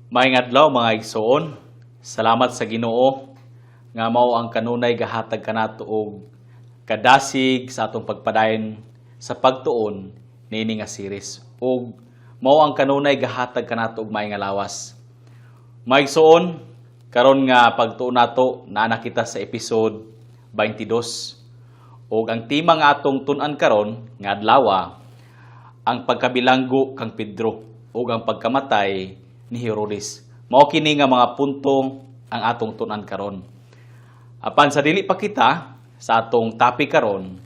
Maayong adlaw mga igsoon. Salamat sa Ginoo nga mao ang kanunay gahatag kanato og kadasig sa atong pagpadayon sa pagtuon niini nga series. Ug mao ang kanunay gahatag kanato og maayong lawas. Mga igsoon, karon nga pagtuon nato naa kita sa episode 22. Ug ang tema nga atong tun-an karon nga adlaw ang pagkabilanggo kang Pedro ug ang pagkamatay ni Herodes. Mao kini nga mga punto ang atong tun-an karon. Apan sa dili pa kita sa atong topic karon,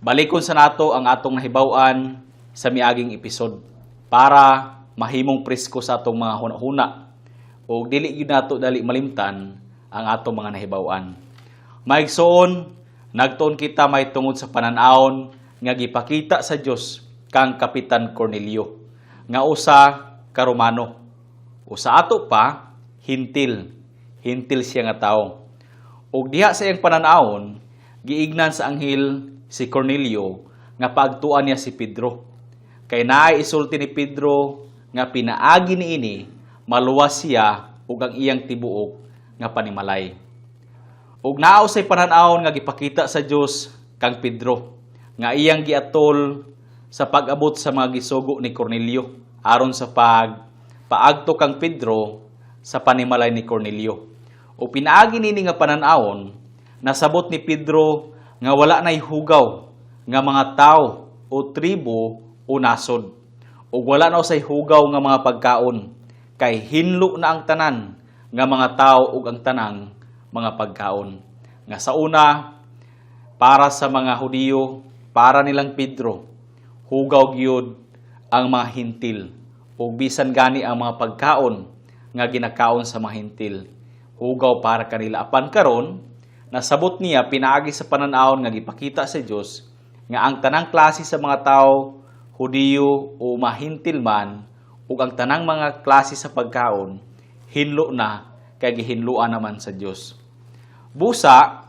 balikon sa nato ang atong nahibaw-an sa miaging episode para mahimong presko sa atong mga hunahuna ug dili gyud nato dali malimtan ang atong mga nahibaw-an. Maigsoon, nagtuon kita may tungod sa panan-awon nga gipakita sa Dios kang Kapitan Cornelio nga usa ka Romano. O sa ato pa, hintil. Hintil siya nga tao. O diha sa iyang pananawon, giignan sa anghel si Cornelio nga paagtuan niya si Pedro. Kay naay isulti ni Pedro nga pinaagi niini maluwas siya ug ang iyang tibuok nga panimalay. Ug naa usay pananawon nga gipakita sa Dios kang Pedro nga iyang giatol sa pag-abot sa mga gisugo ni Cornelio aron sa paagto kang Pedro sa panimalay ni Cornelio. O pinaagi nini nga pananawon, nasabot ni Pedro nga wala nay hugaw nga mga tao o tribo o nasod. O wala na usay hugaw nga mga pagkaon, kay hinlo na ang tanan nga mga tao ug ang tanang mga pagkaon. Nga sa una, para sa mga Hudiyo, para nilang Pedro, hugaw gyud ang mga hintil. Ug bisan gani ang mga pagkaon nga ginakaon sa mga hintil, hugaw para kanila. Apan karon nasabot niya pinaagi sa pananawon nga gipakita sa Dios nga ang tanang klase sa mga tao, Hudiyo o mahintil man, ug ang tanang mga klase sa pagkaon hinlo na kay gihinluan naman sa Dios. Busa,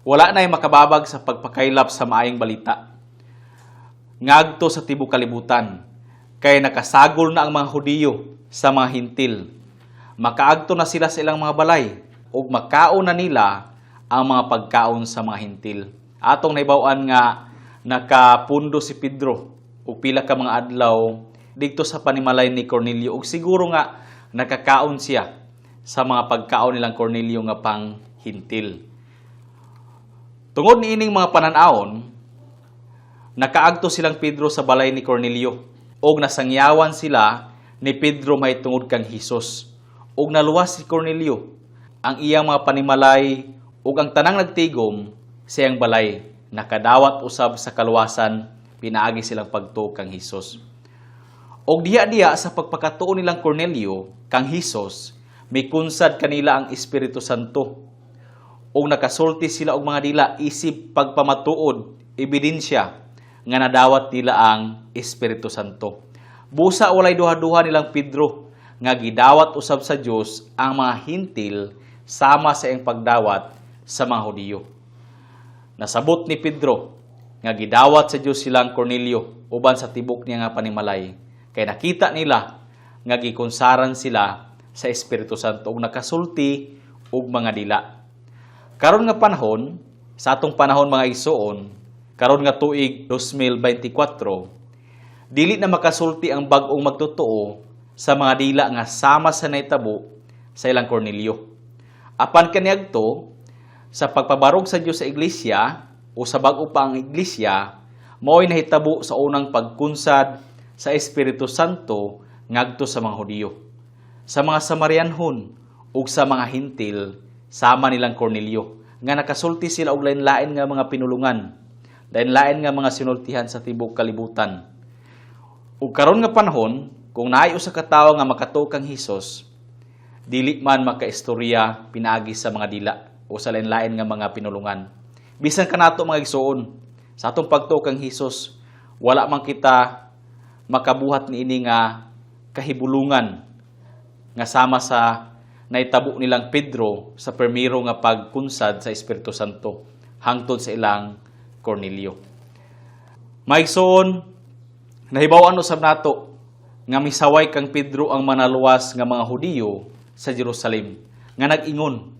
wala nay makababag sa pagpakaylap sa maayong balita ngadto sa tibuok kalibutan. Kay nakasagol na ang mga Hudiyo sa mga hintil. Makaagto na sila sa ilang mga balay ug makaon na nila ang mga pagkaon sa mga hintil. Atong nahibaw-an nga nakapundo si Pedro ug pila ka mga adlaw didto sa panimalay ni Cornelio ug siguro nga nakakaon siya sa mga pagkaon nilang Cornelio nga pang hintil. Tungod niining mga panan-awon, nakaagto silang Pedro sa balay ni Cornelio. Og nasangyawan sila ni Pedro may tungod kang Hesus. Og naluwas si Cornelio, ang iyang mga panimalay ug ang tanang nagtigom sa iyang balay. Nakadawat usab sa kaluwasan, pinaagi silang pagtuo kang Hesus. Og diha-diha sa pagpakatuo nilang Cornelio kang Hesus, may kunsad kanila ang Espiritu Santo. Og nakasulti sila og mga dila isip pagpamatuod, ebidensya nga nadawat nila ang Espiritu Santo. Busa walay duha-duha nilang Pedro nga gidawat usab sa Dios ang mga hintil sama sa iyang pagdawat sa mga Hudiyo. Nasabot ni Pedro nga gidawat sa Dios silang Cornelio uban sa tibok niya nga panimalay kay nakita nila nga gikunsaran sila sa Espiritu Santo ug nakasulti og mga dila. Karon nga panahon, sa atong panahon mga igsoon, karon nga tuig 2024, dili na makasulti ang bag-ong magtotoo sa mga dila nga sama sa naitabo sa ilang Cornelio. Apan kaniadto sa pagpabarog sa Dios sa iglesia o sa bag-o pa ang iglesia, mao'y nahitabo sa unang pagkunsad sa Espiritu Santo ngadto sa mga Hudiyo. Sa mga Samarianhon ug sa mga hintil sama nilang Cornelio nga nakasulti sila og lain-lain nga mga pinulungan, lain-lain nga mga sinultihan sa tibuok kalibutan. Ug karon nga panahon, kung naay usa ka tawo nga makatuo kang Hesus, dili man makaistorya pinaagi sa mga dila o sa lain-lain nga mga pinulungan. Bisan kanato mga igsoon, sa atong pagtuo kang Hesus, wala man kita makabuhat niini nga kahibulungan nga sama sa naitabo nilang Pedro sa permiro nga pagkunsad sa Espiritu Santo hangtod sa ilang Cornelio. Maigsoon, nahibaw-an usab nato nga misaway kang Pedro ang manaluwas nga mga Hudiyo sa Jerusalem nga nag-ingon,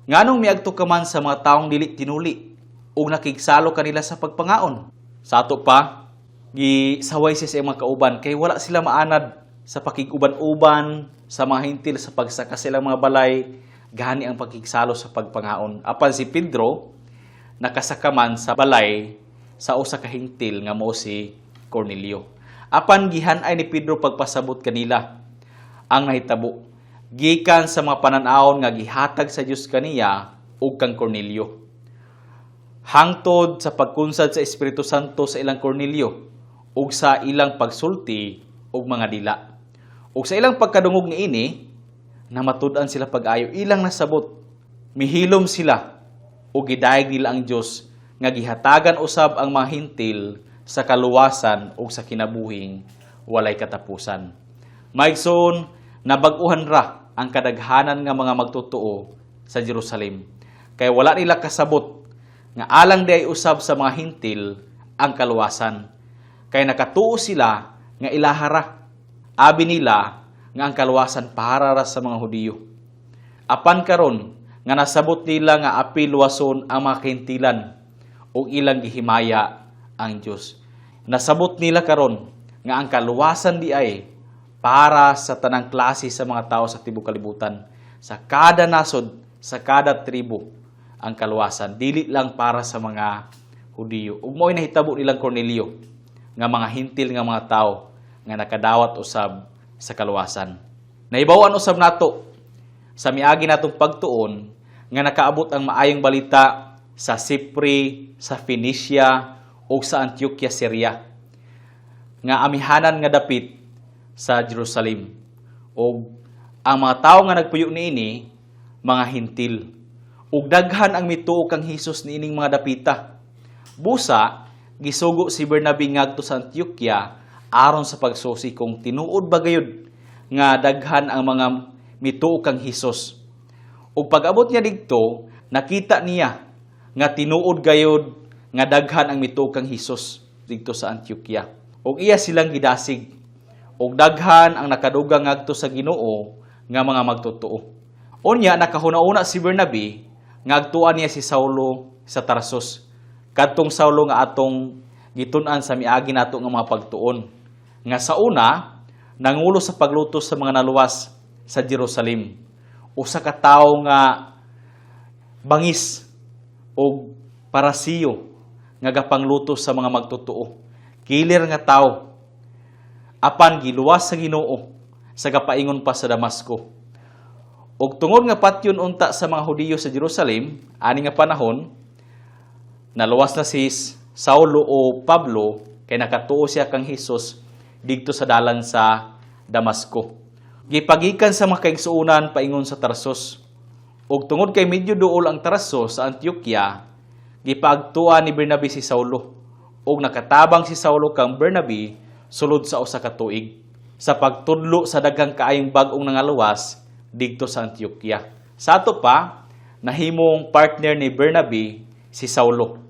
nganong miadto ka man sa mga taong dili tinuli ug nakigsalo kanila sa pagpangaon. Sa ato pa, gisaway siya sa iyang mga kauban kay wala sila maanad sa pakiguban-uban sa mga hintil sa pagsaka silang mga balay, gani ang pakigsalo sa pagpangaon. Apan si Pedro nakasakaman sa balay sa usa ka hintil nga mao si Cornelio. Apan gihan-ay ni Pedro pagpasabot kanila ang nahitabo gikan sa mga panan-awon nga gihatag sa Dios kaniya ug kang Cornelio. Hangtod sa pagkunsad sa Espiritu Santo sa ilang Cornelio ug sa ilang pagsulti ug mga dila. Ug sa ilang pagkadungog niini, namatud-an sila pag-ayo ilang nasabot. Mihilom sila ug gidayeg nila ang Dios nga gihatagan usab ang mga hintil sa kaluwasan ug sa kinabuhing walay katapusan. Maigsoon, nabag-uhan ra ang kadaghanan nga mga magtotoo sa Jerusalem. Kay wala nila kasabot nga alang di ay usab sa mga hintil ang kaluwasan. Kay nakatuo sila nga ilahara. Abi nila nga ang kaluwasan para ra sa mga Hudiyo. Apan karon nga nasabot nila nga apil luwason ang mga kahintilan ug ilang gihimaya ang Dios. Nasabot nila karon nga ang kaluwasan di ay para sa tanang klase sa mga tao sa tibuok kalibutan, sa kada nasod, sa kada tribo ang kaluwasan, dili lang para sa mga Hudiyo. Ug mo'y nahitabo nilang Cornelio nga mga hintil nga mga tao nga nakadawat usab sa kaluwasan. Naibawan usab nato sa miagi natong pagtuon nga nakaabot ang maayong balita sa Sipri, sa Phoenicia ug sa Antioquia, Syria nga amihanan nga dapit sa Jerusalem. Ug ang mga tawo nga nagpuyo niini mga hintil. Ug daghan ang mituo kang Hesus niining mga dapita. Busa gisugo si Bernabe ngadto sa Antioquia aron sa pagsusi kung tinuod ba gayud nga daghan ang mga mituo kang Hesus. Ug pag-abot niya didto, nakita niya nga tinuod gayud nga daghan ang mituo kang Hesus didto sa Antioquia. Ug iya silang gidasig. Ug daghan ang nakadugang ngadto sa Ginoo nga mga magtotoo. Unya nakahuna-una si Bernabe nga agtuan niya si Saulo sa Tarsus. Kadtong Saulo nga atong gitun-an sa miagi nato nga mga pagtuon. Nga sa una, nangulo sa pagluto sa mga naluwas sa Jerusalem. Usa ka tawo nga bangis o parasiyo nga gapangluto sa mga magtotoo. Kilir nga tawo. Apan giluwas sa Ginoo sa gapaingon pa sa Damasco. Ug tungod nga patyon unta sa mga Hudiyo sa Jerusalem, ani nga panahon, naluwas na si Saulo o Pablo kay nakatuo siya kang Hesus didto sa dalan sa Damasco. Gipagikan sa mga kaigsuonan paingon sa Tarsus. Ug tungod kay medyo duol ang Tarsus sa Antioquia, gipaagtuan ni Bernabe si Saulo. Ug nakatabang si Saulo kang Bernabe sulod sa usa ka tuig sa pagtudlo sa daghang kaayong bag-ong nangaluwas didto sa Antioquia. Sa ato pa, nahimong partner ni Bernabe si Saulo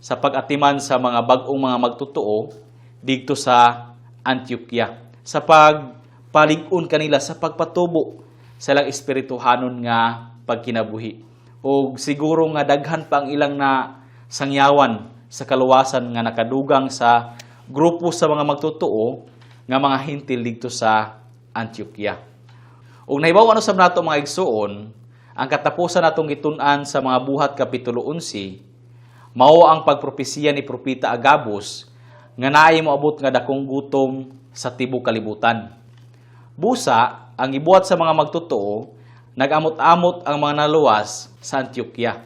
sa pag-atiman sa mga bag-ong mga magtotoo didto sa Antioquia, sa pagpalig-on kanila sa pagpatubo sa ilang espirituhanon nga pagkinabuhi. O siguro nga daghan pa ang ilang na sangyawan sa kaluwasan nga nakadugang sa grupo sa mga magtotoo nga mga hintil dito sa Antioquia. O nahibawan usab nato mga igsuon, ang katapusan natong gitun-an sa mga buhat kapitulo 11, mao ang pagpropesiya ni propeta Agabus nga naay moabot nga dakong gutom sa tibuok kalibutan. Busa, ang ibuhat sa mga magtotoo, nag-amot-amot ang mga naluwas sa Antioquia.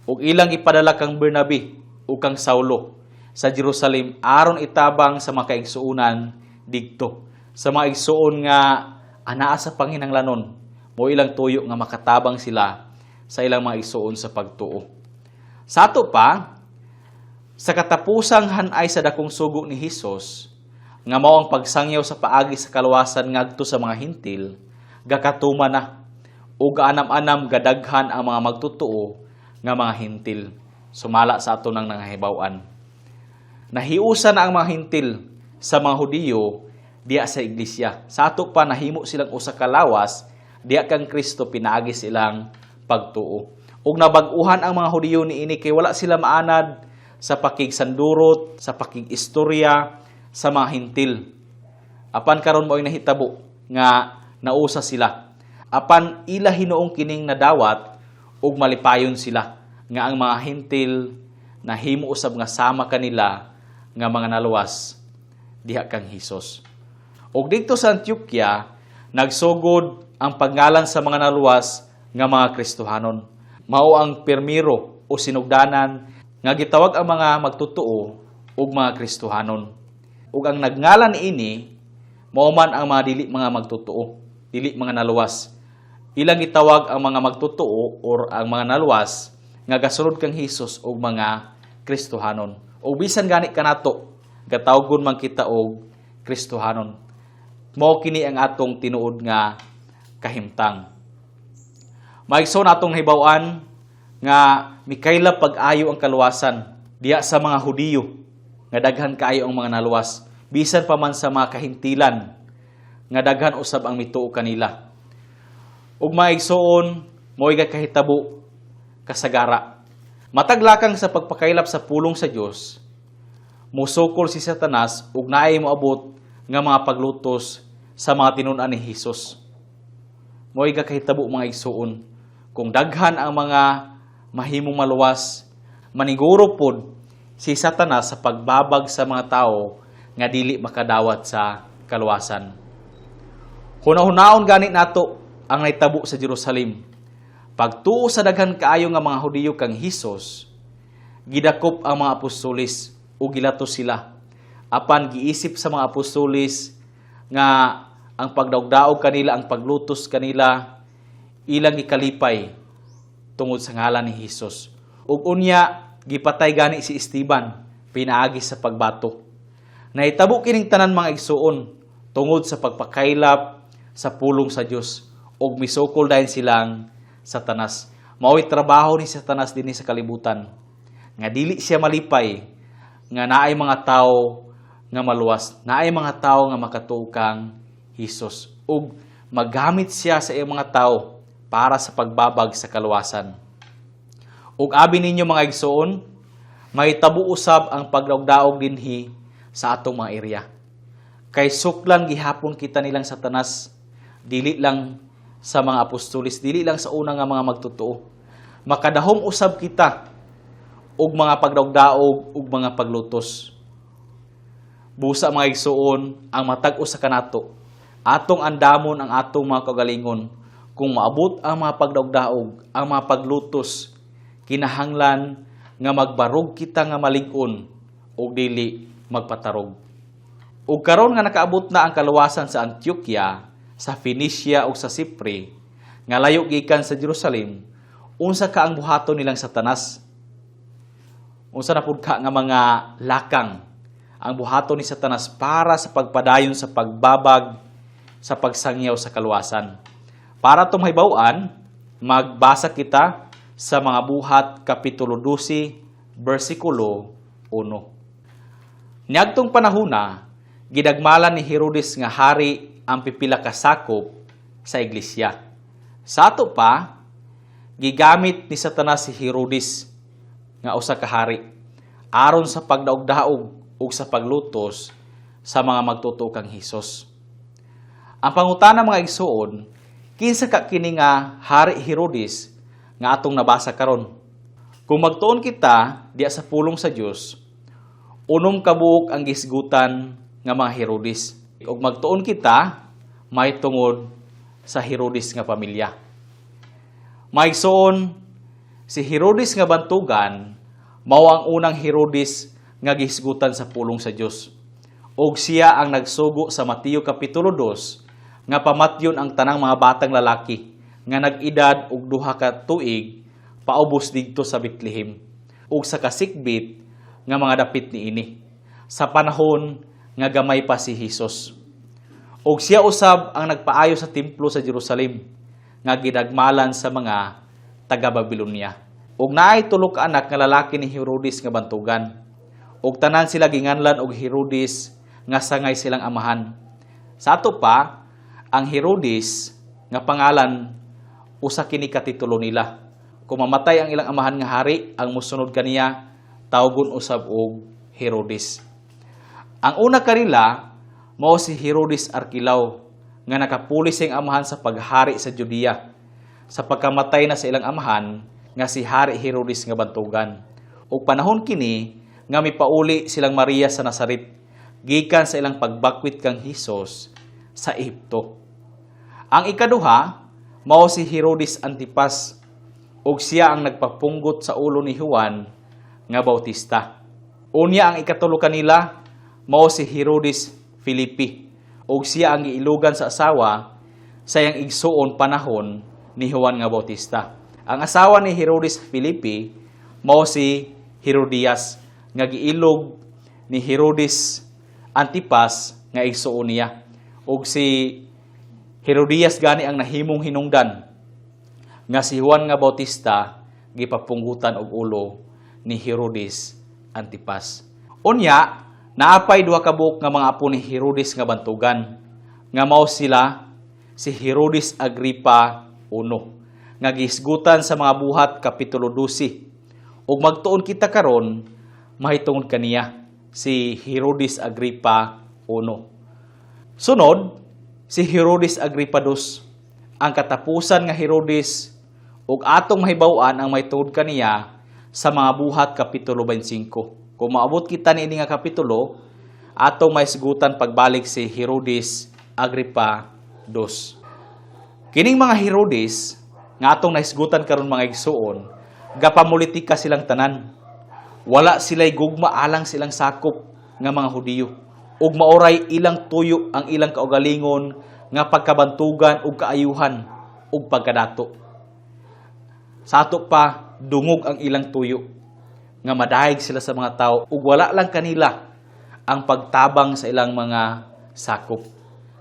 Ug ilang ipadala kang Bernabe ug kang Saulo sa Jerusalem aron itabang sa mga kaigsuonan didto. Sa mga igsuon nga anaa sa panginahanglanon, mo ilang tuyo nga makatabang sila sa ilang mga igsuon sa pagtuo. Sa ato pa, sa katapusang hanay sa dakong sugo ni Hesus, nga mao ang pagsangyaw sa paagi sa kaluwasan ngadto sa mga hintil, gakatuma na o gaanam-anam gadaghan ang mga magtotoo nga mga hintil. Sumala sa ato nang nangahibaw-an. Nahiusa na ang mga hintil sa mga Hudiyo diya sa iglesia. Sa ato pa nahimo silang usa ka lawas, diya kang Kristo pinaagi silang pagtuo. Ug nabag-uhan ang mga Hudiyo niini kay wala sila maanad sa pakigsandurot, sa pakig-istorya sa mga hintil. Apan karon mo'y nahitabo nga nausa sila. Apan ila hinuong kining nadawat ug malipayon sila nga ang mga hintil nahimo usab nga sama kanila nga mga naluwas diha kang Hesus. Ug dito sa Antioquia nagsugod ang pangalan sa mga naluwas nga mga Kristohanon. Mao ang permiro o sinugdanan nga gitawag ang mga magtutuo ug mga Kristohanon. Ug ang nagngalan ini mao man ang mga dili mga magtutuo, dili mga naluwas. Ilang gitawag ang mga magtutuo or ang mga naluwas nga gasunod kang Hesus ug mga Kristohanon. O bisan gani kanato gatawgon man kita og Kristohanon. Mao kini ang atong tinuod nga kahimtang. Maigsoon atong nahibaw-an nga mikaylap pag-ayo ang kaluwasan diya sa mga Hudiyo nga daghan kaayo ang mga naluwas bisan pa man sa mga kahintilan nga daghan usab ang mituo kanila. Ug maigsoon mo'y kahitabo kasagara. Mataglakang sa pagpakaylap sa pulong sa Dios, musukol si Satanas ug naay moabot nga mga paglutos sa mga tinun-an ni Hesus. Mo'y kahitabo mga igsoon kung daghan ang mga mahimong maluwas, maniguro pod si Satanas sa pagbabag sa mga tao nga dili makadawat sa kaluwasan. Hunahunahon gani nato ang naitabo sa Jerusalem. Pagtuo sa daghan kaayo nga mga Hudiyo kang Hesus, gidakop ang mga apostolis o gilatos sila. Apan giisip sa mga apostolis nga ang pagdaog-daog kanila, ang paglutos kanila, ilang gikalipay tungod sa ngalan ni Hesus. Ug unya gipatay gani si Esteban pinaagi sa pagbato. Nahitabo kining tanan mga igsuon tungod sa pagpakaylap sa pulong sa Dios ug misukol dayon silang Satanas. Mao'y trabaho ni Satanas dinhi sa kalibutan nga dili siya malipay nga naay mga tao nga maluwas, naay mga tao nga makatuo kang Hesus ug magamit siya sa iyang mga tao para sa pagbabag sa kaluwasan. Ug abi ninyo mga igsoon, mahitabo usab ang pagdaog-daog dinhi sa atong mga area. Kay suklan gihapon kita nilang Satanas, dili lang sa mga apostolis, dili lang sa una nga mga magtutuo. Makadahom usab kita og mga pagdaog-daog ug mga paglutos. Busa mga igsuon ang matag-o sa kanato. Atong andamon ang atong mga kagalingon. Kung maabot ang mga pagdaog-daog, ang mga paglutos, kinahanglan nga magbarog kita nga malig-on ug dili magpatarog. Ug karon nga nakaabot na ang kaluwasan sa Antioquia, sa Phoenicia ug sa Chipre, nga layo gikan sa Jerusalem, unsa ka ang buhaton nilang Satanas? Unsa na pud ka nga mga lakang ang buhaton ni Satanas para sa pagpadayon sa pagbabag sa pagsangyaw sa kaluwasan. Para itong mahibaw-an, magbasa kita sa mga buhat kapitulo 12, versikulo 1. Niadtong panahona, gidagmalan ni Herodes nga hari ang pipila ka sakop sa iglesia. Sa ato pa, gigamit ni Satanas si Herodes nga usa ka hari aron sa pagdaog-daog ug sa paglutos sa mga magtutuo kang Hesus. Ang pangutana mga igsuon, kinsa ka kini nga hari Herodes nga atong nabasa karon? Kung magtuon kita diya sa pulong sa Dios, unom ka buok ang gisgutan nga mga Herodes. Ug magtuon kita may tungod sa Herodes nga pamilya. Maigsoon, si Herodes nga bantugan mao ang unang Herodes nga gisgutan sa pulong sa Dios. Ug siya ang nagsugo sa Mateo kapitulo 2 nga pamatyon ang tanang mga batang lalaki nga nag-edad og 2 ka tuig paubos didto sa Bethlehem ug sa kasikbit nga mga dapit niini sa panahon nga gamay pa si Hesus. Ug siya usab ang nagpaayo sa templo sa Jerusalem nga gidagmalan sa mga taga-Babilonia. Ug naay tulo ka anak nga lalaki ni Herodes nga bantugan. Ug tanan sila ginganlan og Herodes nga sangay silang amahan. Sa ato pa, ang Herodes nga pangalan usa kini katitulo nila. Kung mamatay ang ilang amahan nga hari, ang musunod kaniya tawgon usab og Herodes. Ang una kanila mao si Herodes Archelaus nga nakapulis ang amahan sa paghari sa Judea sa pagkamatay na sa ilang amahan nga si Hari Herodes nga bantugan. Ug panahon kini nga mipauli silang Maria sa Nazaret gikan sa ilang pagbakwit kang Hesus sa Ehipto. Ang ikaduha mao si Herodes Antipas ug siya ang nagpapunggot sa ulo ni Juan nga Bautista. Unya ang ikatulo kanila mao si Herodes Philippi ug siya ang giilugan sa asawa sa iyang igsuon panahon ni Juan nga Bautista. Ang asawa ni Herodes Philippi mao si Herodias nga giilog ni Herodes Antipas nga igsuon niya. Ug si Herodias gani ang nahimong hinungdan nga si Juan nga Bautista gipapunggutan og ulo ni Herodes Antipas. Unya, naapay duha ka buok nga mga apo ni Herodes nga bantugan nga mao sila si Herodes Agripa I nga gihisgutan sa mga buhat kapitulo 12. Ug magtuon kita karon mahitungod kaniya si Herodes Agripa I. Sunod si Herodes Agripa II, ang katapusan nga Herodes ug atong mahibaw-an ang mahitungod kaniya sa mga buhat kapitulo 25. Kung maabot kita niini nga kapitulo, atong mahisgutan pagbalik si Herodes Agripa II. Kining mga Herodes nga atong nahisgutan karon mga igsuon, gapamulitika silang tanan. Wala sila'y gugma alang silang sakop nga mga Hudiyo. Ug maoray ilang tuyo ang ilang kaugalingon nga pagkabantugan ug kaayuhan ug pagkadato. Sa ato pa, dungog ang ilang tuyo nga madahig sila sa mga tao ug wala lang kanila ang pagtabang sa ilang mga sakop.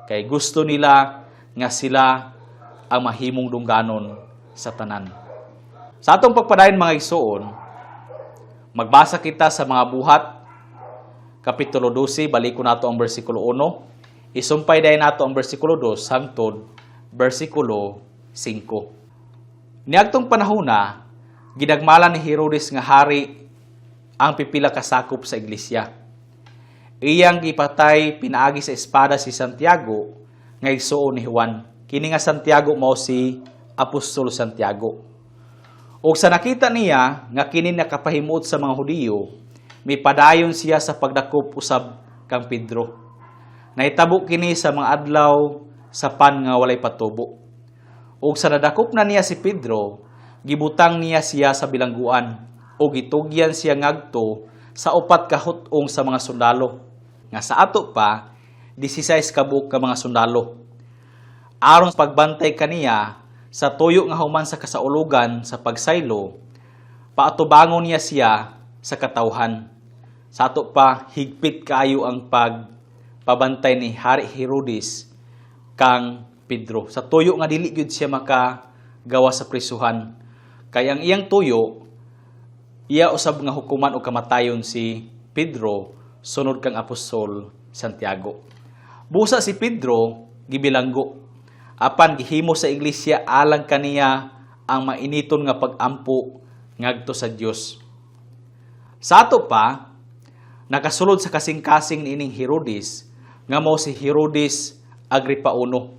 Kay gusto nila nga sila ang mahimong dungganon sa tanan. Sa atong pagpadayon mga igsuon, magbasa kita sa mga buhat kapitulo 12, baliko nato ang bersikulo 1. Isumpay dayon nato ang bersikulo 2 hangtod bersikulo 5. Niadtong panahona, gidagmalan ni Herodes nga hari ang pipila ka sakop sa iglesia. Iyang gipatay pinaagi sa espada si Santiago nga igsuon ni Juan. Kini nga Santiago mao si Apostol Santiago. Ug sa nakita niya nga kini nakapahimuot sa mga Hudiyo, mipadayon siya sa pagdakop usab kang Pedro. Nahitabo kini sa mga adlaw sa pan nga walay patubo. Ug sa nadakop na niya si Pedro, gibutang niya siya sa bilangguan o gitugyan siya ngadto sa 4 ka hut-ong sa mga sundalo. Nga sa ato pa, 16 ka buok ka mga sundalo. Aron pagbantay kaniya sa tuyo nga human sa kasaulugan sa pagsaylo, paatubangon niya siya sa katawhan. Sa ato pa, higpit kaayo ang pagpabantay ni Hari Herodes kang Pedro. Sa tuyo nga dili gyud siya makagawa sa prisuhan. Kay ang iyang tuyo, iya usab nga hukuman o kamatayon si Pedro sunod kang Apostol Santiago. Busa si Pedro gibilanggo apan gihimo sa iglesia alang kaniya ang mainiton nga pag-ampo ngadto sa Dios. Sa ato pa, nakasulod sa kasing-kasing niining Herodes nga mao si Herodes Agripa I,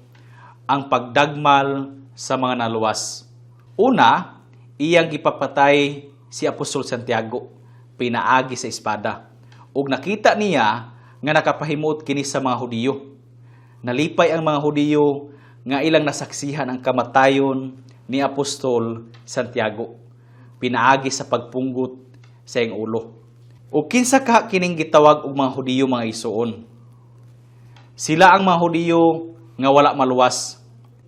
ang pagdagmal sa mga naluwas. Una, iyang gipapatay si Apostol Santiago, pinaagi sa espada. Ug nakita niya nga nakapahimuot kini sa mga Hudiyo. Nalipay ang mga Hudiyo nga ilang nasaksihan ang kamatayon ni Apostol Santiago, pinaagi sa pagpunggot sa iyang ulo. Ug kinsa ka kining gitawag og mga Hudiyo mga igsuon? Sila ang mga Hudiyo nga wala maluwas.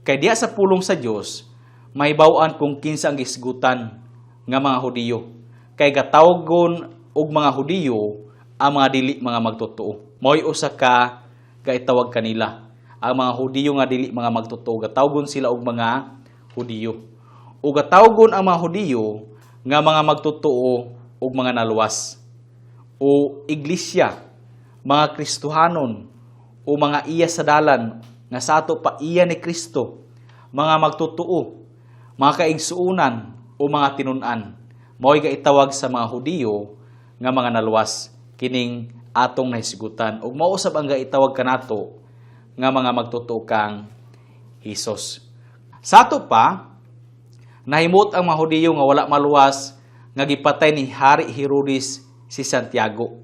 Kay diya sa pulong sa Dios, mahibaw-an kung kinsa ang gisgutan nga mga Hudiyo. Kay gatawgon og mga Hudiyo ang mga dili mga magtotoo. Mao'y usa ka gaitawag kanila. Ang mga Hudiyo nga dili mga magtotoo, gatawgon sila og mga Hudiyo. O gatawgon ang mga Hudiyo nga mga magtotoo og mga naluwas. O iglesia, mga Kristohanon, o mga iya sa dalan nga sa ato pa iya ni Kristo, mga magtutuo, mga kaigsuunan o mga tinun-an, mao'y gaitawag sa mga Hudiyo nga mga naluwas kining atong nahisigutan ug mausab ang gaitawag kanato nga mga magtutuo kang Hesus. Sa ato pa nahimut ang mga Hudiyo nga wala maluwas nga gipatay ni Hari Herodes si Santiago.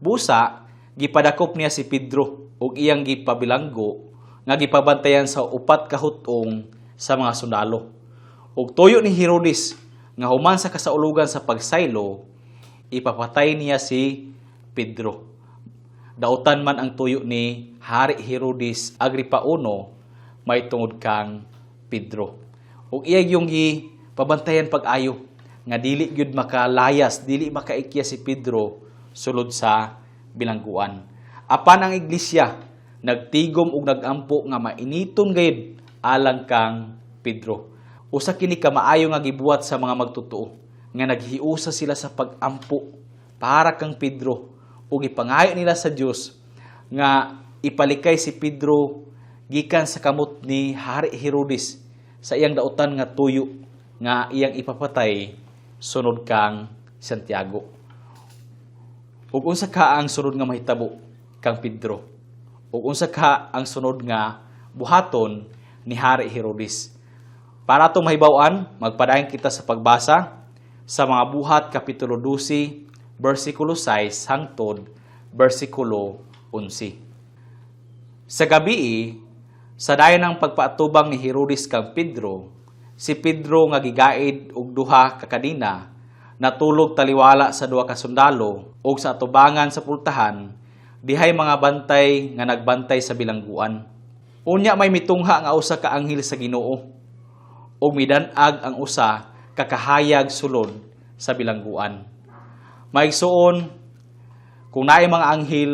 Busa gipadakop niya si Pedro ug iyang gipabilanggo nga gipabantayan sa upat ka hutong sa mga sundalo. Ug tuyo ni Herodes nga human sa kasaulugan sa pagsaylo, ipapatay niya si Pedro. Dautan man ang tuyo ni Hari Herodes Agripa I may tungod kang Pedro. Ug iya yung gipabantayan pag-ayo nga dili gyud makalayas, dili makaikya si Pedro sulod sa bilangguan. Apan ang iglesia nagtigom ug nagampo nga mainiton gayud alang kang Pedro. Usa kini ka maayo nga gibuhat sa mga magtutuo nga naghiusa sila sa pag-ampo para kang Pedro ug ipangayo nila sa Dios nga ipalikay si Pedro gikan sa kamot ni Hari Herodes sa iyang dautan nga tuyo nga iyang ipapatay sunod kang Santiago. Ug unsa ka ang sunod nga mahitabo kang Pedro? Ug unsa ka ang sunod nga buhaton ni Hari Herodes? Para itong mahibaw-an, magpadayon kita sa pagbasa sa mga buhat kapitulo 12, versikulo 6 hangtod versikulo 11. Sa gabi, sa dayon ng pagpaatubang ni Herodes kang Pedro, si Pedro nga gigaid og duha ka kadina natulog taliwala sa duha ka sundalo ug sa atubangan sa pultahan dihay mga bantay nga nagbantay sa bilangguan. Unya may mitungha nga usa ka anghel sa Ginoo ug midan-ag ang usa ka kahayag sulod sa bilangguan. Maigsuon kung naay mga anghel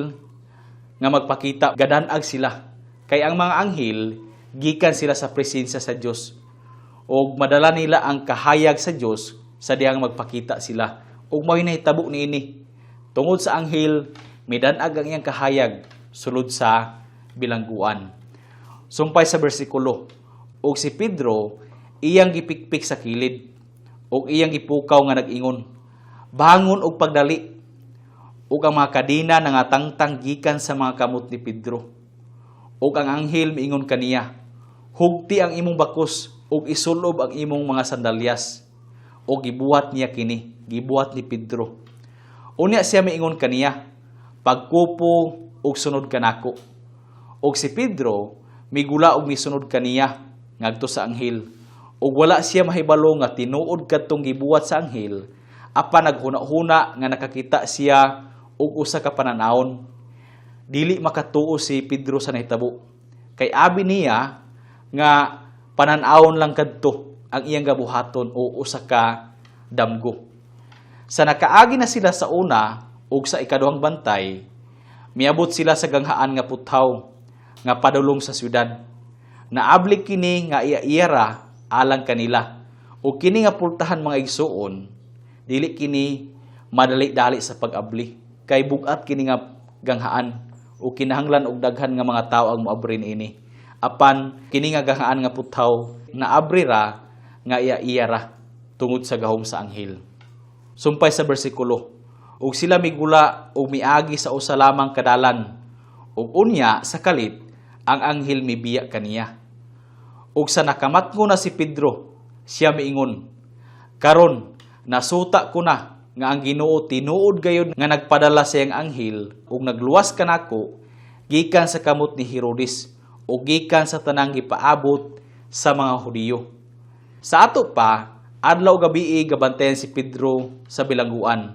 nga magpakita gadan-ag sila kay ang mga anghel gikan sila sa presensya sa Dios ug madala nila ang kahayag sa Dios sa diyang magpakita sila ug mao'y nahitabo niini tungod sa anghel midan-ag ang iyang kahayag sulod sa bilangguan. Sumpay sa bersikulo, ug si Pedro iyang gipikpik sa kilid ug iyang gipukaw nga nag-ingon, bangon og pagdali. Ug ang mga kadina nangatangtang gikan sa mga kamot ni Pedro. Ug ang anghel miingon kaniya, hugti ang imong bakos ug isulob ang imong mga sandalyas. O gibuhat niya kini, gibuhat ni Pedro. Unya siya miingon kaniya, pagkupo ug sunod kanako. Ug si Pedro migula ug misunod kaniya ngadto sa anghel. Ug wala siya mahibalo nga tinuod kadtong gibuhat sa anghel, apan naghuna-huna nga nakakita siya og usa ka pananawon. Dili makatuo si Pedro sa nahitabo. Kay abi niya nga pananawon lang kadto ang iyang gabuhaton o usa ka damgo. Sa nakaagi na sila sa una ug sa ikaduhang bantay, miabot sila sa ganghaan nga puthaw nga padulong sa syudad. Naabli kini nga iya-iyara alang kanila. Ug kini nga pultahan mga igsuon, dili kini madali-dali sa pag-abli. Kay bugat kini nga ganghaan ug kinahanglan og daghan nga mga tawo ang moabri niini. Apan kini nga ganghaan nga puthaw naabri ra nga iya-iyara tungod sa gahom sa anghel. Sumpay sa bersikulo, ug sila migula ug miagi sa usa lamang kadalan, ug unya sa kalit ang anghel mibiya kaniya. Ug sa nakamatngo na si Pedro, siya miingon, karon nasuta ko na nga ang Ginoo tinuod gayud nga nagpadala sa iyang anghel ug nagluwas kanako gikan sa kamot ni Herodes ug gikan sa tanang gipaabot sa mga Hudiyo. Sa ato pa, adlaw gabi gabantayan si Pedro sa bilangguan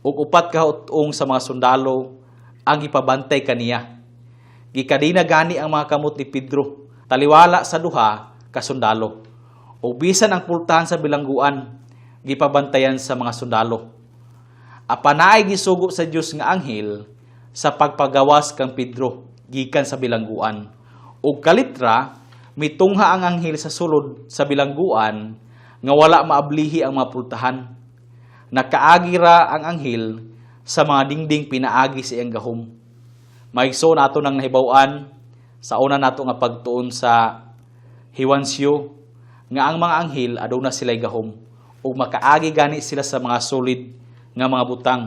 ug upat ka hutong sa mga sundalo ang gipabantay kaniya. Gikadina gani ang mga kamot ni Pedro taliwala sa duha ka sundalo. Ug bisan ang pultahan sa bilangguan gipabantayan sa mga sundalo. Apan naay gisugo sa Dios nga anghel sa pagpagawas kang Pedro gikan sa bilangguan. Ug kalitra mitungha ang anghel sa sulod sa bilangguan nga wala maablihi ang mga pultahan. Nakaagi ra ang anghel sa mga dingding pinaagi sa iyang gahom. Maigsoon nato nang nahibaw-an sa una nato nga pagtuon sa Hiwansyo nga ang mga anghel aduna sila'y gahom ug makaagi gani sila sa mga solid nga mga butang.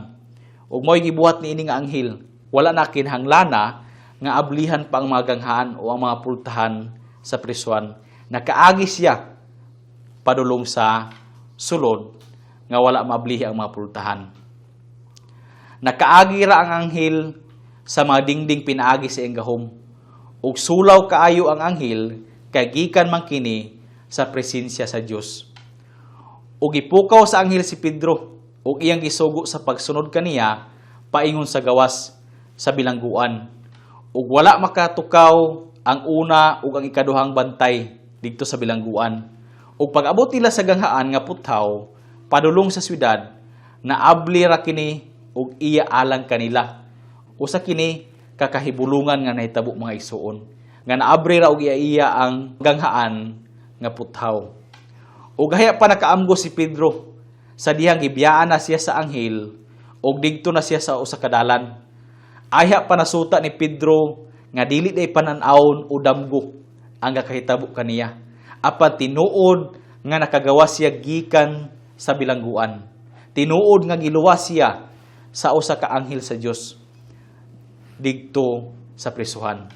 Ug mo'y gibuhat niini nga anghel, wala na kinhanglana nga ablihan pa ang mga ganghaan o ang mga pultahan sa priswan. Nakaagi siya padulong sa sulod nga wala mablihi ang mga pultahan. Nakaagi ra ang anghel sa mga dingding pinaagi sa iyang gahom. Ug sulaw kaayo ang anghel kay gikan man kini sa presensya sa Dios. Ug ipukaw sa anghel si Pedro ug iyang gisugo sa pagsunod kaniya paingon sa gawas sa bilangguan. Ug wala makatukaw ang una ug ang ikaduhang bantay didto sa bilangguan. Ug pag-abot nila sa ganghaan nga putaw padulong sa syudad, naabli ra kini ug iya alang kanila. Usa kini kakahibulungan nga nahitabo mga igsoon, nga naabri ra og iya ang ganghaan nga putaw. Ug haya pa nakaamgo si Pedro sa dihang gibiyaan na siya sa anghel ug didto na siya sa usa ka dalan. Aya pa nasuta ni Pedro nga dili day panan-awon o damgo ang kakahitabo kaniya. Apan tinuod nga nakagawas siya gikan sa bilangguan. Tinuod nga giluwas siya sa usa ka anghel sa Dios didto sa prisuhan.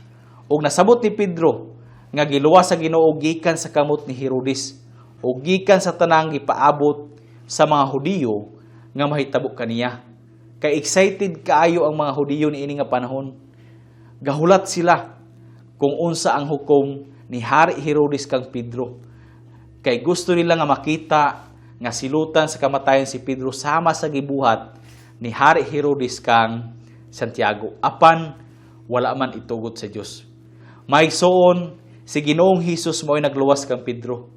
Ug nasabot ni Pedro nga giluwas sa Ginoo gikan sa kamot ni Herodes ug gikan sa tanang gipaabot sa mga Hudiyo nga mahitabo kaniya. Kay excited kaayo ang mga Hudiyo niini nga panahon. Gahulat sila kung unsa ang hukom ni Hari Herodes kang Pedro. Kay gusto nila nga makita nga silutan sa kamatayon si Pedro sama sa gibuhat ni Hari Herodes kang Santiago. Apan wala man itugot sa Dios. Maigsoon si Ginoong Hesus mo'y nagluwas kang Pedro.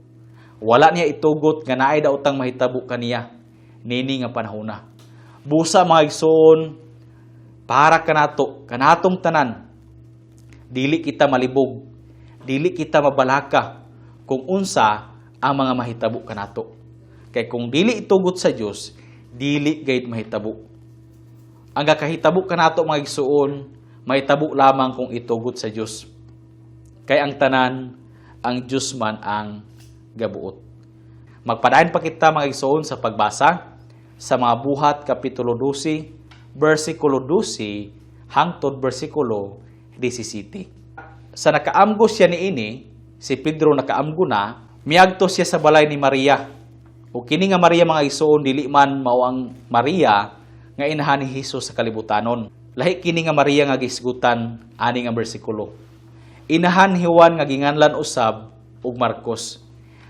Wala niya itugot nga naay daotang mahitabo kaniya nini nga panahona. Busa mga igsoon para kanatong tanan. Dili kita malibog, dili kita mabalaka kung unsa ang mga mahitabo kanato. Kay kung dili itugot sa Dios, dili gayud mahitabo. Ang kakahitabo kanato mga igsoon, mahitabo lamang kung itugot sa Dios. Kay ang tanan, ang Dios man ang gabuot. Magpadayon pa kita mga igsoon sa pagbasa sa mga buhat kapitulo 12, versikulo 12 hangtod versikulo 17. Sa nakaamgo siya niini, si Pedro nakaamgo na, miagto siya sa balay ni Maria. O kini nga Maria mga igsoon, dili man mao ang Maria nga inahan ni Hesus sa kalibutanon. Lahi kini nga Maria nga gisgutan ani nga bersikulo. Inahan ni Juan nga ginganlan usab ug Marcos.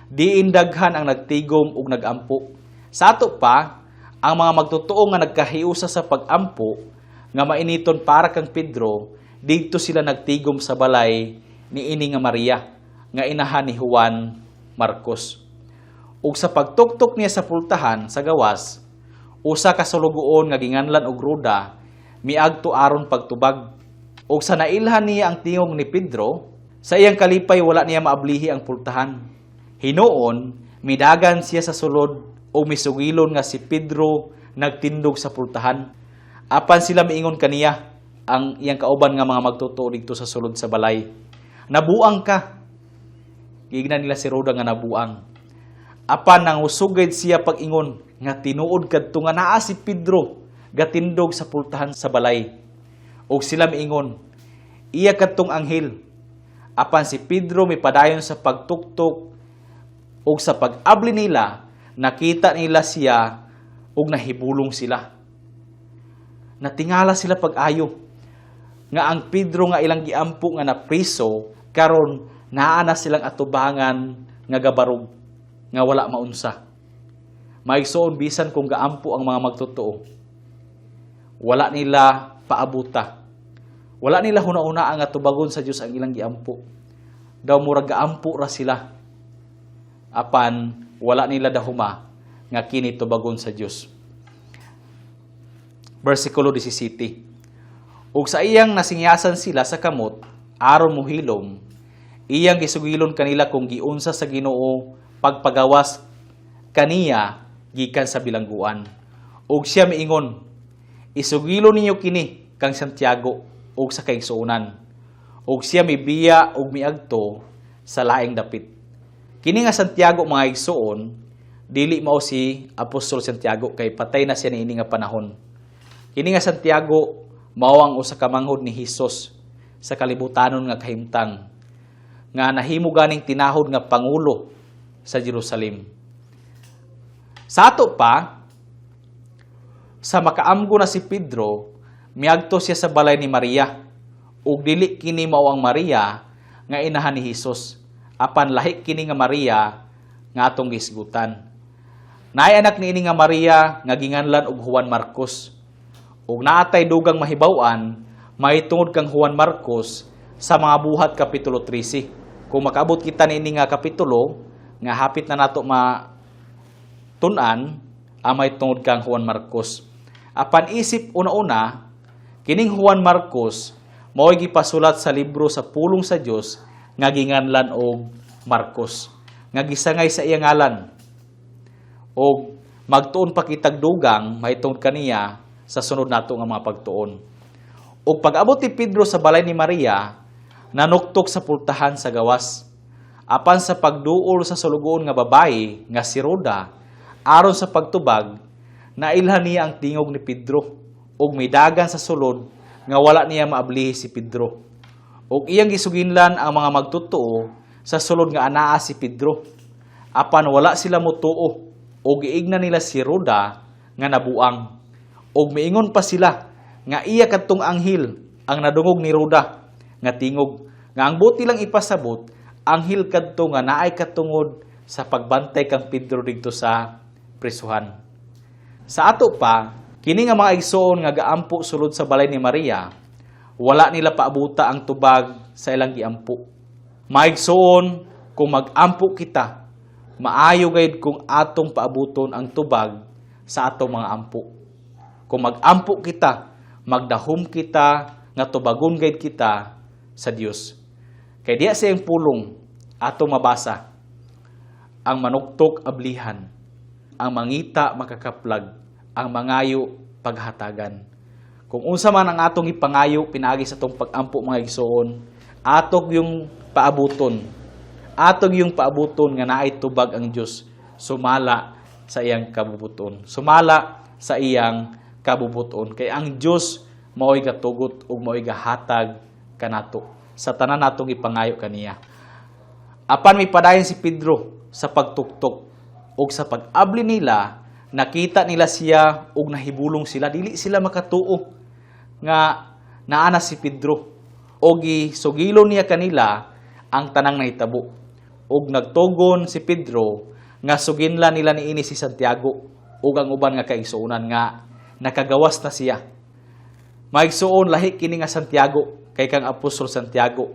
Diin daghan ang nagtigom ug nagampo. Sa ato pa, ang mga magtotoo nga nagkahiusa sa pagampo nga mainiton para kang Pedro, didto sila nagtigom sa balay ni ini nga Maria nga inahan ni Juan Marcos. Ug sa pagtuktok niya sa pultahan sa gawas, usa ka sulugoon nga ginganlan og Roda miagto aron pagtubag. Ug sa nailhan niya ang tingog ni Pedro, sa iyang kalipay wala niya maablihi ang pultahan. Hinuon, midagan siya sa sulod o misugilon nga si Pedro nagtindog sa pultahan. Apan sila miingon kaniya ang iyang kauban nga mga magtotoo dito sa sulod sa balay. Nabuang ka. Gignan nila si Roda nga nabuang. Apan nang usugid siya pag-ingon nga tinuod kadto nga naa si Pedro gatindog sa pultahan sa balay. Ug sila miingon, iya kadtong anghel. Apan si Pedro mipadayon sa pagtuktok ug sa pag-abli nila, nakita nila siya ug nahibulong sila. Natingala sila pag-ayo nga ang Pedro nga ilang giampo nga napriso karon naa na silang atubangan nga gabarog nga wala maunsa. Maigsoon bisan kung gaampo ang mga magtotoo, wala nila paabuta. Wala nila huna-una ang atubagon sa Dios ang ilang giampo. Daw murag gaampo ra sila. Apan wala nila dahuma nga kini tubagon sa Dios. Versikulo 17. Ug sa iyang nasingyasan sila sa kamot aron mohilom, iyang gisugilon kanila kung giunsa sa Ginoo pagpagawas kaniya gikan sa bilangguan. Ug siya miingon, isugilon ninyo kini kang Santiago ug sa kaigsuonan. Ug siya mibiya ug miadto sa laing dapit. Kini nga Santiago mga igsuon, dili mao si Apostol Santiago kay patay na siya niini nga panahon. Kini nga Santiago mao ang usa ka manghod ni Hesus sa kalibutanon nga kahimtang nga nahimo ganing tinahod nga pangulo sa Jerusalem. Sa ato pa, sa makaamgo na si Pedro, miadto siya sa balay ni Maria ug dili kini mao ang Maria nga inahan ni Hesus, apan lahi kini nga Maria nga atong gisgutan. Naay anak niini nga Maria nga ginganlan og Juan Marcos. Ug naatay dugang mahibaw-an mahitungod kang Juan Marcos sa mga buhat kapitulo 13. Kung makaabot kita niini nga kapitulo nga hapit na nato tun-an ang mahitungod kang Juan Marcos. Apan isip una-una, kining Juan Marcos mao'y gipasulat sa libro sa pulong sa Dios nga ginganlan og Marcos, nga gisangay sa iyang ngalan. O magtuon pa kitag dugang mahitungod kaniya sa sunod nato nga mga pagtuon. Ug pag-abot ni Pedro sa balay ni Maria, nanuktok sa pultahan sa gawas. Apan sa pagduol sa sulugoon nga babayi nga si Roda, aron sa pagtubag, nailhan niya ang tingog ni Pedro ug midagan sa sulod nga wala niya maablihi si Pedro. Ug iyang gisuginlan ang mga magtutuo sa sulod nga anaa si Pedro. Apan wala sila motuo ug giigna nila si Roda nga nabuang. Ug miingon pa sila nga iya kadtong anghel ang nadungog ni Roda nga tingog nga ang buti lang ipasabot anghel kadto nga naay katungod sa pagbantay kang Pedro didto sa prisuhan. Sa ato pa, kini nga mga igsoon nga gaampo sulod sa balay ni Maria, wala nila paabuta ang tubag sa ilang giampo. Maigsoon, kung mag-ampo kita, maayo gayud kung atong paabuton ang tubag sa atong mga ampo. Kung mag-ampo kita, magdahom kita, nga tubagon gayud kita sa Dios. Kay diya sa iyang pulong, atong mabasa, ang manuktok ablihan, ang mangita makakaplag, ang mangayo paghatagan. Kung unsa man ang atong ipangayo pinaagi sa atong pag-ampo mga igsoon, atog yung paabuton. Atog yung paabuton nga naay tubag ang Dios sumala sa iyang kabubuton. Sumala sa iyang kabubuton. Kay ang Dios mao'y gatugot ug mao'y gahatag kanato sa tanan natong ipangayo kaniya. Apan may padayon si Pedro sa pagtuktok ug sa pag-abli nila, nakita nila siya ug nahibulong sila, dili sila makatuo nga naana si Pedro. Og isugilo niya kanila ang tanang nahitabo. Ug nagtugon si Pedro nga suginla nila niini si Santiago ug ang uban nga kaigsuonan nga nakagawas na siya. Maigsuon lahi kini nga Santiago kay kang Apostol Santiago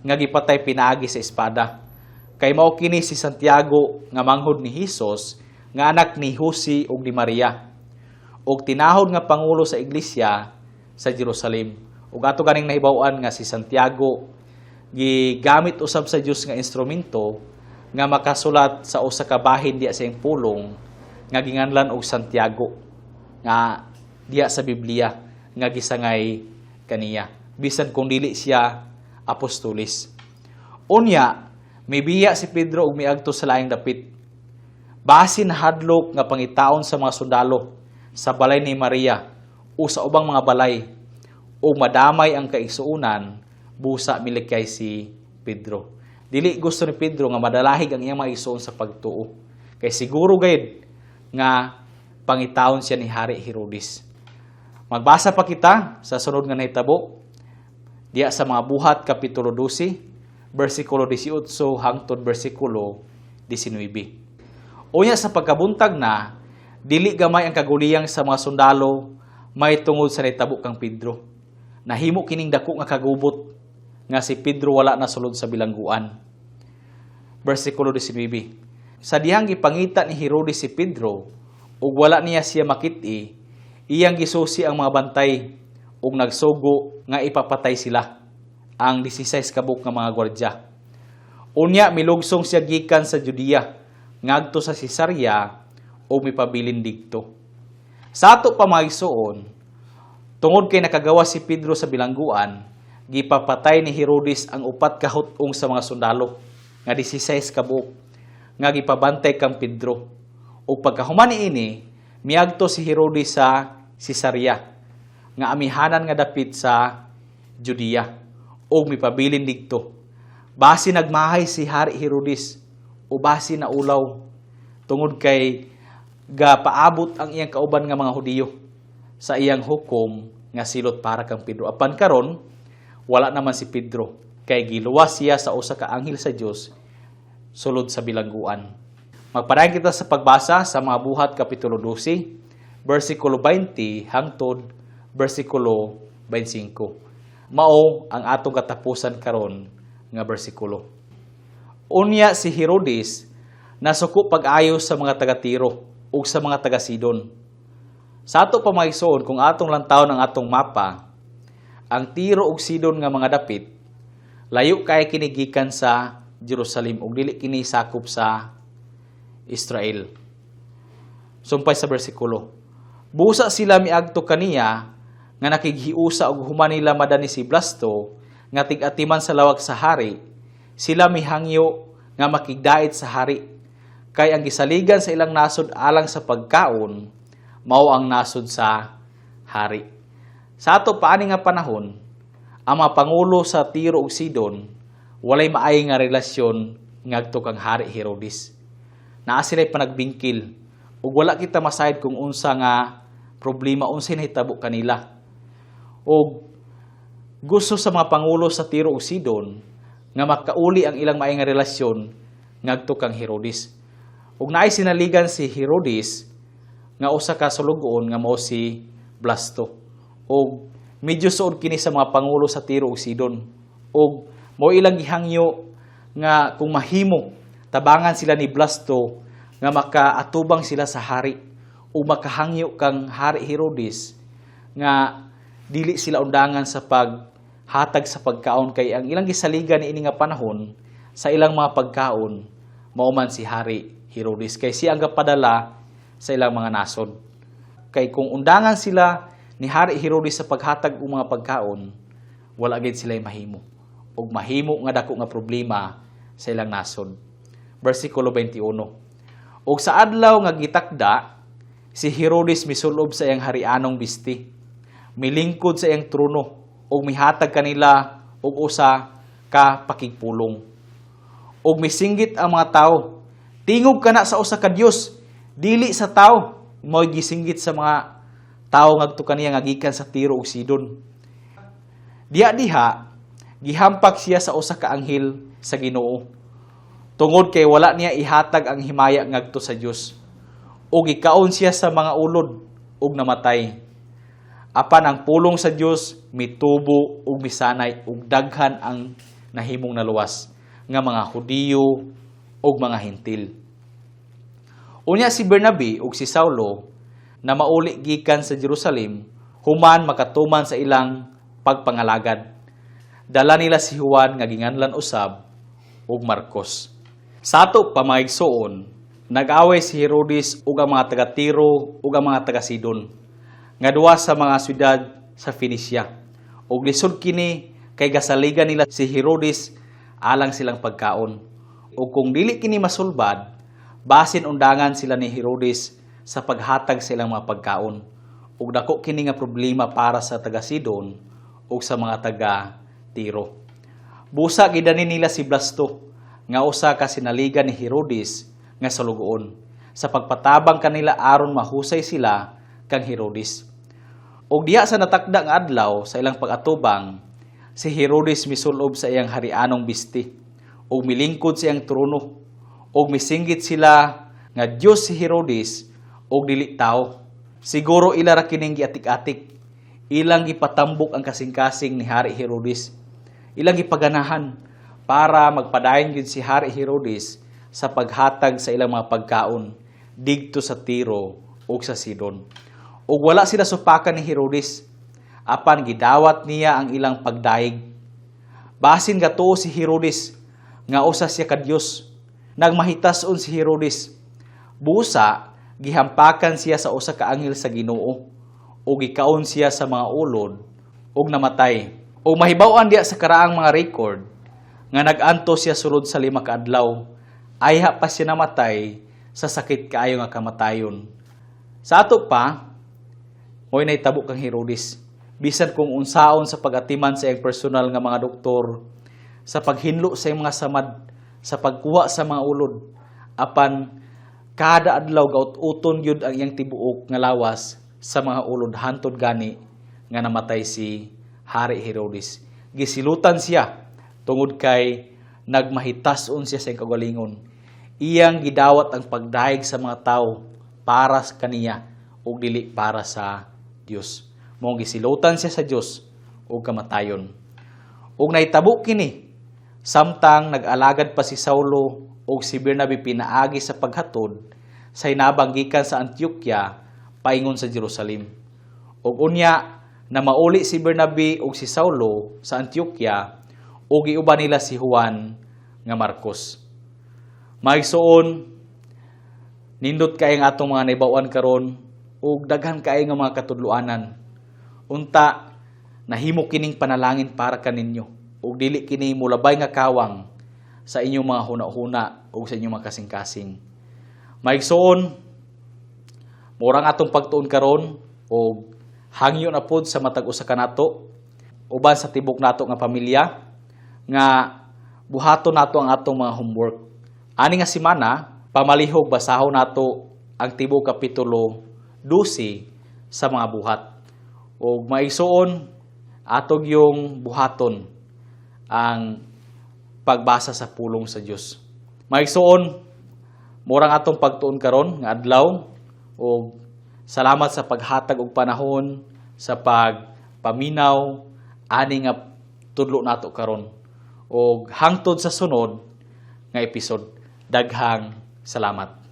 nga gipatay pinaagi sa espada. Kay mao kini si Santiago nga manghod ni Hesus nga anak ni Jose ug ni Maria ug tinahod nga pangulo sa iglesia sa Jerusalem. Ug ato ganing nahibaw-an nga si Santiago gigamit usab sa Dios nga instrumento nga makasulat sa usa ka bahin diya sa iyang pulong nga ginganlan og Santiago nga diya sa Biblia nga gisangay kaniya bisan kung dili siya apostolis. Unya, mibiya si Pedro ug miadto sa laing dapit. Basin hadlok nga pangitaon sa mga sundalo sa balay ni Maria o sa ubang mga balay o madamay ang kaigsuonan busa milikay si Pedro. Dili gusto ni Pedro nga madalahig ang iyang mga igsoon sa pagtuo. Kay siguro gayud nga pangitaon siya ni Hari Herodes. Magbasa pa kita sa sunod nga nahitabo diya sa mga buhat kapitulo 12 bersikulo 18 hangtod bersikulo 19. Unya sa pagkabuntag na, dili gamay ang kaguliyang sa mga sundalo may tungod sa nahitabo kang Pedro. Nahimo kining dako nga kagubot nga si Pedro wala na sulod sa bilangguan. Bersikulo 19. Sa dihang gipangita ni Herodes si Pedro ug wala niya siya makit-i, iyang gisusi ang mga bantay ug nagsugo nga ipapatay sila ang 16 kabuk nga mga gwardya. Unya milugsong siya gikan sa Judea ngadto sa Cesarea ug mipabilin digto. Sa ato pa mga igsoon, Tungod kay nakagawa si Pedro sa bilangguan, gipapatay ni Herodes ang upat ka hutong sa mga sundalo nga 16 ka buok nga gipabantay kang Pedro. Ug pagkahuman niini, miadto si Herodes sa Cesarea nga amihanan nga dapit sa Judea ug mipabilin didto. Basi nagmahay si Hari Herodes o basi na ulaw tungod kay gapaabot ang iyang kauban nga mga Hudiyo sa iyang hukom nga silot para kang Pedro. Apan karon wala naman si Pedro kay giluwas siya sa usa ka anghel sa Dios sulod sa bilangguan. Magpadayon kita sa pagbasa sa mga buhat kapitulo 12 bersikulo 20 hangtod bersikulo 25. Mao ang atong katapusan karon nga bersikulo. Unya si Herodes nasuko pag-ayo sa mga taga-Tiro ug sa mga taga-Sidon. Sa ato pamaigsoon kung atong lantawon ang atong mapa, ang Tiro ug Sidon nga mga dapit layo kay kini gikan sa Jerusalem ug dili kini sakop sa Israel. Sumpay sa bersikulo. Busa sila miadto kaniya nga nakighiusa og human nila madani si Blasto nga tig-atiman sa lawag sa hari. Sila mihangyo nga makigdait sa hari. Kay ang gisaligan sa ilang nasod alang sa pagkaon mao ang nasod sa hari. Sa ato paani nga panahon, ang mga pangulo sa Tiro ug Sidon walay maayo nga relasyon ngadto kang Hari Herodes. Naa sila'y panagbingkil ug wala kita masayod kung unsa nga problema unsay nahitabo kanila. Ug gusto sa mga pangulo sa Tiro ug Sidon nga makauli ang ilang maayo nga relasyon ngadto kang Herodes. Ug naay sinaligan si Herodes nga usa ka sulugoon nga mao si Blasto. Og medyo suod kini sa mga pangulo sa Tiro ug Sidon. Og mao ilang gihangyo nga kung mahimo tabangan sila ni Blasto nga makaatubang sila sa hari o makahangyo kang Hari Herodes nga dili sila undangan sa paghatag sa pagkaon kay ang ilang gisaligan niini nga panahon sa ilang mga pagkaon mao man si Hari Herodes kay siya ang gapadala sa ilang mga nasod. Kay kung undangan sila ni Hari Herodes sa paghatag og mga pagkaon, wala gid sila mahimo. Og mahimo nga dako nga problema sa ilang nasod. Bersikulo 21. Og sa adlaw nga gitakda, si Herodes misulob sa iyang harianong bisti. Milingkod sa iyang trono og mihatag kanila og usa ka pakigpulong. Og misinggit ang mga tawo, tingog kana sa usa ka Dios, dili sa tawo. Mao gisinggit sa mga tawo ngadto kaniya nga gikan sa Tiro ug Sidon. Diha gihampak siya sa usa ka anghel sa Ginoo. Tungod kay wala niya ihatag ang himaya ngadto sa Dios. Ug gikaon siya sa mga ulod ug namatay. Apan ang pulong sa Dios mitubo ug misanay ug daghan ang nahimong naluwas nga mga Hudiyo ug mga Hentil. Unya si Bernabe ug si Saulo na mauli gikan sa Jerusalem human makatuman sa ilang pagpangalagad. Dala nila si Juan nga ginganlan usab ug Marcos. Sa ato pamaigsoon, nag-away si Herodes ug ang mga taga-Tiro ug ang mga taga-Sidon nga duwa sa mga syudad sa Phoenicia. Ug lisod kini kay gasaligan nila si Herodes alang silang pagkaon. Ug kung dili kini masulbad, basin undangan sila ni Herodes sa paghatag sa ilang mga pagkaon. Ug dako kini nga problema para sa taga-Sidon ug sa mga taga-Tiro. Busa gidanin nila si Blasto nga usa ka sinaligan ni Herodes nga salugoon sa pagpatabang kanila aron mahusay sila kang Herodes. Ug diha sa natakda nga adlaw sa ilang pag-atubang, si Herodes misulob sa iyang harianong bisti ug milingkod sa iyang trono ug misinggit sila nga Dios si Herodes ug dili tao. Siguro ila ra kining giatik-atik. Ilang gipatambok ang kasing-kasing ni Hari Herodes. Ilang gipaganahan para magpadayon gyud si Hari Herodes sa paghatag sa ilang mga pagkaon didto sa Tiro ug sa Sidon. Ug wala sila supakan ni Herodes, apan gidawat niya ang ilang pagdaig. Basin gatuo si Herodes nga usa siya ka Dios. Nagmahitas-on si Herodes. Busa gihampakan siya sa usa ka anghel sa Ginoo ug gikaon siya sa mga ulod ug namatay. Ug mahibaw-an diya sa karaang mga record nga nag-anto siya sulod sa 5 ka adlaw, ayha pa siya namatay sa sakit kaayo nga kamatayon. Sa ato pa, mo'y nahitabo kang Herodes. Bisan kung unsaon sa pag-atiman sa iyang personal nga mga doktor, sa paghinlo sa iyang mga samad, sa pagkuha sa mga ulod, apan kada adlaw gaut-uton gyud ang iyang tibuok nga lawas sa mga ulod hantod gani nga namatay si Hari Herodes. Gisilutan siya tungod kay nagmahitas-on siya sa iyang kaugalingon. Iyang gidawat ang pagdaig sa mga tao para sa kaniya ug dili para sa Dios. Mao gisilutan siya sa Dios ug kamatayon. Ug nahitabo kini samtang nag-alagad pa si Saulo ug si Bernabe pinaagi sa paghatod sa hinabang gikan sa Antioquia paingon sa Jerusalem. Ug unya na mauli si Bernabe ug si Saulo sa Antioquia ug giuban nila si Juan nga Marcos. Maigsoon, nindot kay ang atong mga naibawan karon ug daghan kay nga mga katudloanan. Unta nahimo kining panalangin para kaninyo ug dili kini mulabay nga kawang sa inyong mga huna-huna ug sa inyong mga kasing-kasing. Maigsoon, murang atong pagtuon karon ug hangyo na pod sa matag usa ka nato uban sa tibok nato nga pamilya nga buhaton nato ang atong mga homework. Ani nga semana, pamalihog basahon nato ang tibok kapitulo 12 sa mga buhat. Ug maigsoon atog yung buhaton ang pagbasa sa pulong sa Dios. Maigsoon, murang atong pagtuon karon nga adlaw ug salamat sa paghatag og panahon sa pagpaminaw ani nga tudlo nato karon. Ug hangtod sa sunod nga episode, daghang salamat.